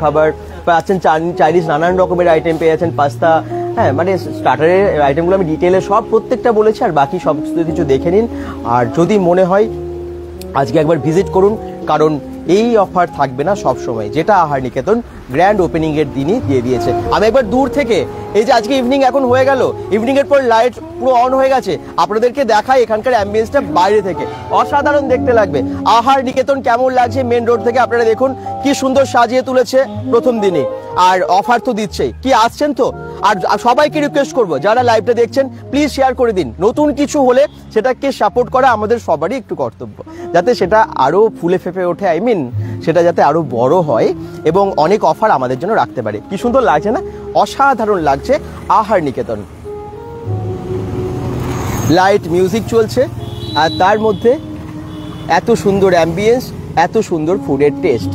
খাবার পাচ্ছেন, চাইনিজ নানান রকমের আইটেম পেয়ে যাচ্ছেন, পাস্তা। হ্যাঁ, মানে স্টার্টারের আইটেমগুলো আমি ডিটেলে সব প্রত্যেকটা বলেছি, আর বাকি সব কিছু দেখে নিন। আর যদি মনে হয় আজকে একবার ভিজিট করুন, কারণ এই অফার থাকবে না সব সময়, যেটা আহার নিকেতন গ্র্যান্ড ওপেনিং এর দিনই দিয়ে দিয়েছে। আমি একবার দূর থেকে, এই যে আজকে ইভিনিং এখন হয়ে গেল, ইভিনিং এর পর লাইট পুরো অন হয়ে গেছে, আপনাদেরকে দেখাই এখানকার অ্যাম্বিয়েন্সটা বাইরে থেকে, অসাধারণ দেখতে লাগবে। আহার নিকেতন কেমন লাগছে মেন রোড থেকে আপনারা দেখুন, কি সুন্দর সাজিয়ে তুলেছে প্রথম দিনে। আর অফার তো দিচ্ছেই, কি আসছেন তো। আর সবাইকে রিকোয়েস্ট করবো, যারা লাইভটা দেখছেন প্লিজ শেয়ার করে দিন। নতুন কিছু হলে সেটাকে সাপোর্ট করা আমাদের সবারই একটু কর্তব্য, যাতে সেটা আরো ফুলে ফেপে ওঠে, সেটা যাতে আরো বড় হয় এবং অনেক অফার আমাদের জন্য রাখতে পারে। কি সুন্দর লাগছে না, অসাধারণ লাগছে আহার নিকেতন। লাইট মিউজিক চলছে, আর তার মধ্যে এত সুন্দর অ্যাম্বিয়েন্স, এত সুন্দর ফুডের টেস্ট।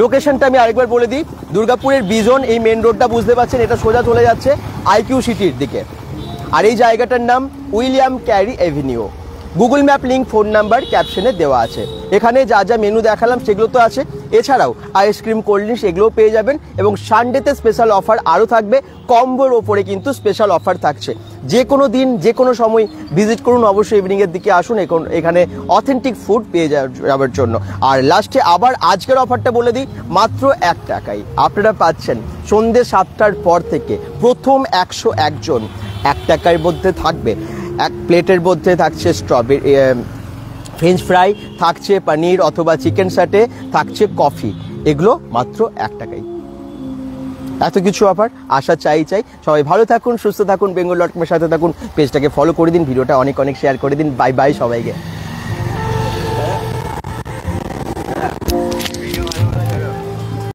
লোকেশনটা আমি আরেকবার বলে দিই, দুর্গাপুরের বিজন, এই মেন রোডটা বুঝতে পারছেন, এটা সোজা চলে যাচ্ছে আইকিউ সিটির দিকে। আর এই জায়গাটার নাম William carry Avenue. Google map link, phone number ক্যাপশনে দেওয়া আছে। এখানে যা যা মেনু দেখালাম সেগুলো তো আছে, এছাড়াও আইসক্রিম, কোল্ড ড্রিঙ্কস এগুলোও পেয়ে যাবেন। এবং সানডেতে স্পেশাল অফার আরও থাকবে, কম্বোর ওপরে কিন্তু স্পেশাল অফার থাকছে। যে কোনো দিন যে কোনো সময় ভিজিট করুন, অবশ্যই ইভিনিংয়ের দিকে আসুন এখানে অথেন্টিক ফুড পেয়ে যাওয়ার জন্য। আর লাস্টে আবার আজকের অফারটা বলে দিই, মাত্র 1 টাকায় আপনারা পাচ্ছেন সন্ধ্যে 7টার পর থেকে প্রথম 101 জন 1 টাকার মধ্যে থাকবে। এক প্লেটের মধ্যে থাকছে স্ট্রবেরি ফ্রেঞ্চ ফ্রাই, থাকছে পনির অথবা চিকেন স্যাটে, থাকছে কফি, এগুলো মাত্র 1 টাকায়। এত কিছু অফার আশা চাই। সবাই ভালো থাকুন, সুস্থ থাকুন, বেঙ্গল.com এর সাথে থাকুন। পেজটাকে ফলো করে দিন, ভিডিওটা অনেক শেয়ার করে দিন। বাই বাই সবাইকে।